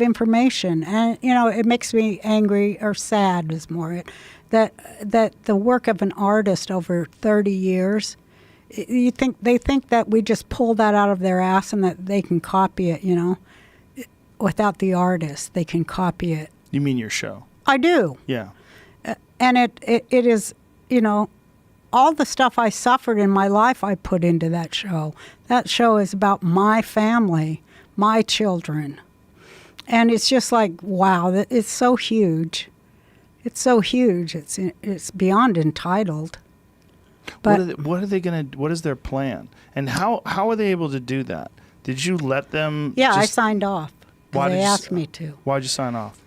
information, and it makes me angry or sad is more it that the work of an artist over 30 years, they think that we just pull that out of their ass and that they can copy it, without the artist they can copy it. You mean your show? I do. Yeah. And it is, all the stuff I suffered in my life I put into that show. That show is about my family, my children. And it's just like, wow, it's so huge. It's so huge. It's beyond entitled. But what is their plan? And how are they able to do that? Did you let them? Yeah, I signed off. They asked me to. Why'd you sign off?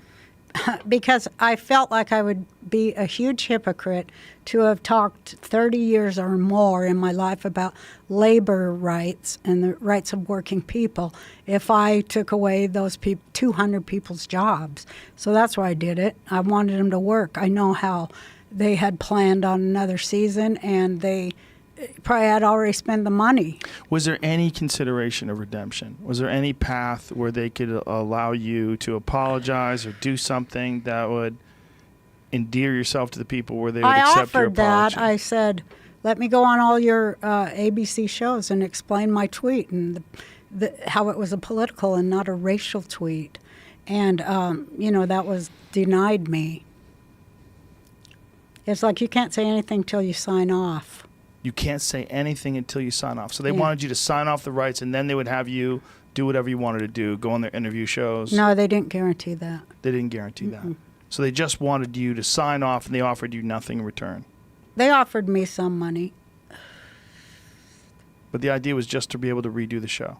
Because I felt like I would be a huge hypocrite to have talked 30 years or more in my life about labor rights and the rights of working people if I took away those 200 people's jobs. So that's why I did it. I wanted them to work. I know how they had planned on another season, and they probably had already spent the money. Was there any consideration of redemption? Was there any path where they could allow you to apologize or do something that would endear yourself to the people where they would accept your apology? I offered that. I said, let me go on all your ABC shows and explain my tweet and how it was a political and not a racial tweet. And, that was denied me. It's like you can't say anything till you sign off. You can't say anything until you sign off. So they wanted you to sign off the rights, and then they would have you do whatever you wanted to do, go on their interview shows. No, they didn't guarantee that. They didn't guarantee that. So they just wanted you to sign off, and they offered you nothing in return. They offered me some money. But the idea was just to be able to redo the show.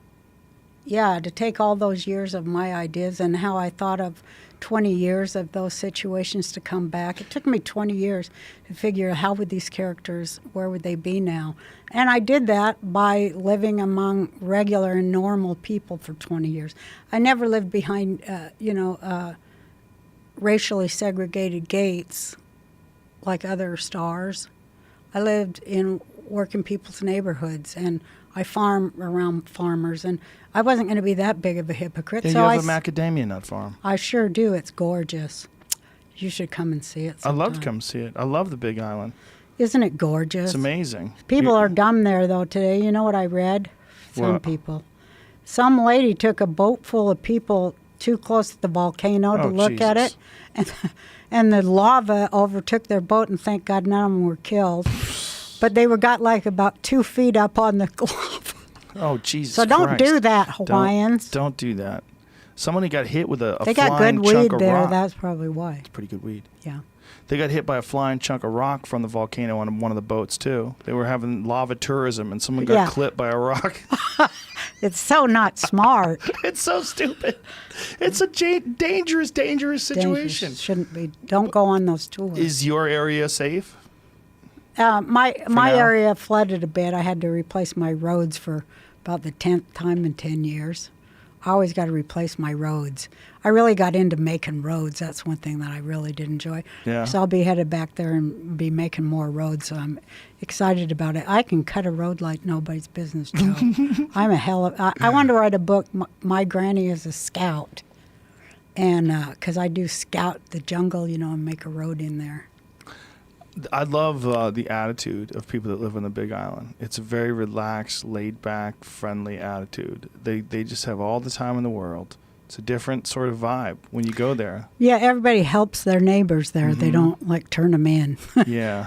Yeah, to take all those years of my ideas and how I thought of 20 years of those situations to come back. It took me 20 years to figure how would these characters, where would they be now? And I did that by living among regular and normal people for 20 years. I never lived behind, racially segregated gates like other stars. I lived in working people's neighborhoods, and I farm around farmers, and I wasn't going to be that big of a hypocrite. Yeah, so you have a macadamia nut farm. I sure do. It's gorgeous. You should come and see it sometime. I'd love to come see it. I love the Big Island. Isn't it gorgeous? It's amazing. People are dumb there, though, today. You know what I read? Some people. Some lady took a boat full of people too close to the volcano to look at it, and the lava overtook their boat, and thank God none of them were killed. But they got like about 2 feet up on the lava. Oh, Jesus So don't Christ. do that, Hawaiians. Don't do that. Somebody got hit with a they flying got good chunk weed of there. rock. That's probably why. It's pretty good weed. Yeah. They got hit by a flying chunk of rock from the volcano on one of the boats, too. They were having lava tourism, and someone got clipped by a rock. It's so not smart. It's so stupid. It's a dangerous situation. Shouldn't be. Don't go on those tours. Is your area safe? My now? area flooded a bit. I had to replace my roads for about the 10th time in 10 years. I always got to replace my roads. I really got into making roads. That's one thing that I really did enjoy. Yeah. So I'll be headed back there and be making more roads. So I'm excited about it. I can cut a road like nobody's business, Joe. I'm a hell of... I want to write a book. My granny is a scout. And because I do scout the jungle, and make a road in there. I love the attitude of people that live on the Big Island. It's a very relaxed, laid-back, friendly attitude. They just have all the time in the world. It's a different sort of vibe when you go there. Yeah, everybody helps their neighbors there. They don't, turn them in. Yeah.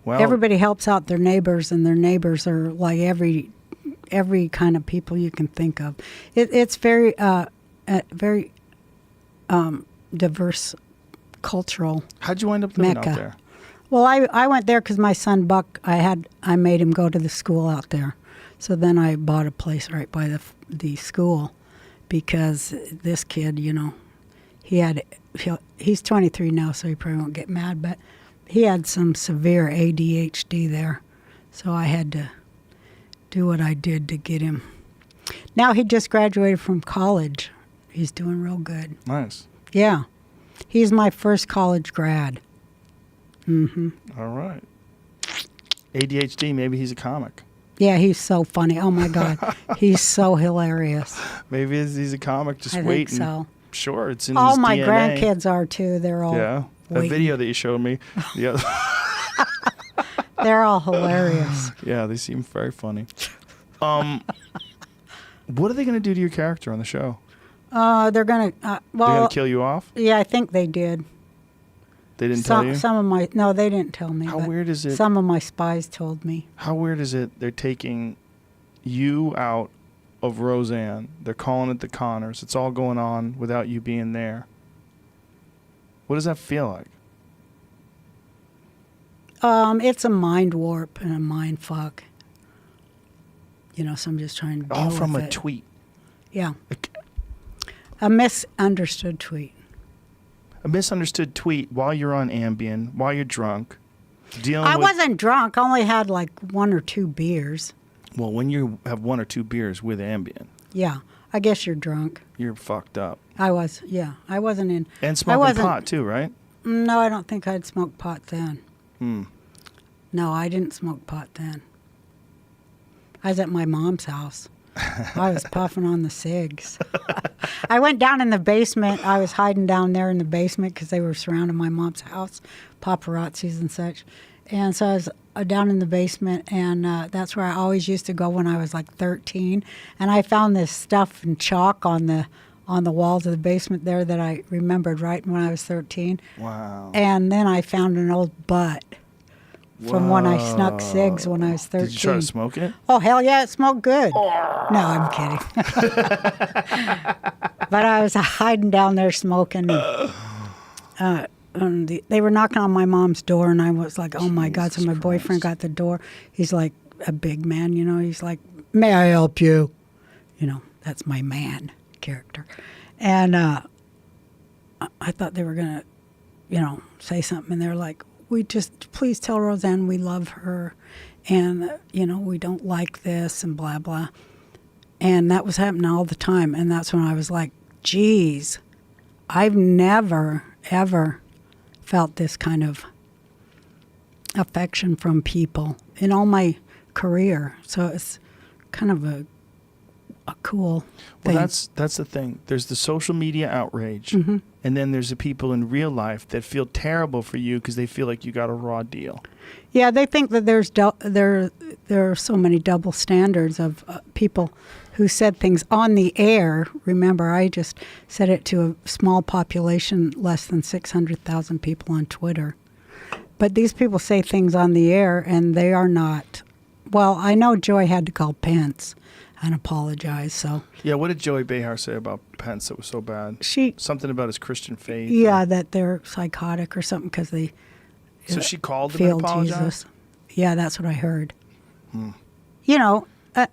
Well, everybody helps out their neighbors, and their neighbors are like every kind of people you can think of. It's very diverse cultural How'd you wind up living Mecca. out there? Well, I went there because my son Buck, I made him go to the school out there. So then I bought a place right by the school because this kid, he's 23 now, so he probably won't get mad, but he had some severe ADHD there. So I had to do what I did to get him. Now he just graduated from college. He's doing real good. Nice. Yeah. He's my first college grad. All right. ADHD, maybe he's a comic. Yeah, he's so funny. Oh my God, he's so hilarious. Maybe he's a comic just I waiting. think so. Sure, it's in All his my DNA. grandkids are too. They're all Yeah, that waiting. video that you showed me. The other, They're all hilarious. yeah, they seem very funny. What are they going to do to your character on the show? They're gonna. They're Well, going to kill you off? yeah, I think they did. They didn't tell you? Some of my no, they didn't tell me. How but weird is it? Some of my spies told me. How weird is it they're taking you out of Roseanne? They're calling it the Connors. It's all going on without you being there. What does that feel like? It's a mind warp and a mind fuck. You know, so I'm just trying to deal All from with a it. tweet. Yeah, Like, a misunderstood tweet. a misunderstood tweet while you're on Ambien, while you're drunk, dealing I with... wasn't drunk. I only had like 1 or 2 beers. Well, when you have 1 or 2 beers with Ambien, Yeah, I guess you're drunk. you're fucked up. I was. Yeah, I wasn't in. And I smoking wasn't- pot too, right? No, I don't think I'd smoked pot then. Hmm. No, I didn't smoke pot then. I was at my mom's house. I was puffing on the cigs. I went down in the basement. I was hiding down there in the basement because they were surrounding my mom's house, paparazzis and such. And so I was down in the basement, and that's where I always used to go when I was like 13. And I found this stuff and chalk on the walls of the basement there that I remembered right when I was 13. Wow. And then I found an old butt from when I snuck cigs when I was 13. Did you try to smoke it? Oh, hell yeah, it smelled good. No, I'm kidding. But I was hiding down there smoking. And they were knocking on my mom's door, and I was like, oh, my God. So my boyfriend got the door. He's like a big man, you know. He's like, may I help you? You know, that's my man character. And I thought they were going to, you know, say something. And they're like, please tell Roseanne we love her. And, you know, we don't like this and blah, blah. And that was happening all the time. And that's when I was like, geez, I've never, ever felt this kind of affection from people in all my career. So it's kind of a cool thing. Well, that's the thing. There's the social media outrage, and then there's the people in real life that feel terrible for you because they feel like you got a raw deal. Yeah, they think that there are so many double standards of people who said things on the air. Remember, I just said it to a small population, less than 600,000 people on Twitter. But these people say things on the air, and they are not. Well, I know Joy had to call Pence and apologize. So Yeah, what did Joey Behar say about Pence that was so bad? Something about his Christian faith. Yeah, that they're psychotic or something because they So she called him feel and apologized? Jesus. Yeah, that's what I heard. You know,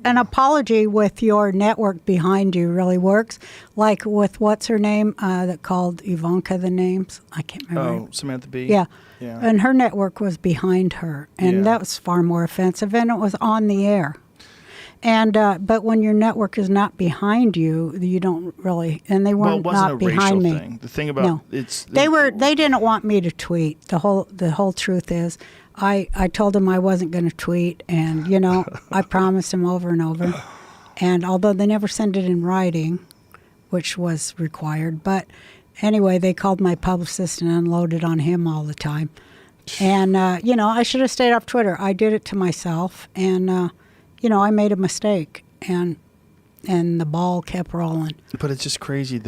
an apology with your network behind you really works. Like with what's her name that called Ivanka the names. I can't remember. Oh, Samantha Bee? Yeah. Yeah. And her network was behind her, and Yeah. that was far more offensive, and it was on the air. And but when your network is not behind you, you don't really. And they Well, weren't it wasn't not a behind racial me. thing. The thing about No. They didn't want me to tweet. The whole truth is, I told them I wasn't going to tweet, and you know I promised them over and over. And although they never sent it in writing, which was required, but anyway, they called my publicist and unloaded on him all the time. And you know, I should have stayed off Twitter. I did it to myself, and you know, I made a mistake, and the ball kept rolling. But it's just crazy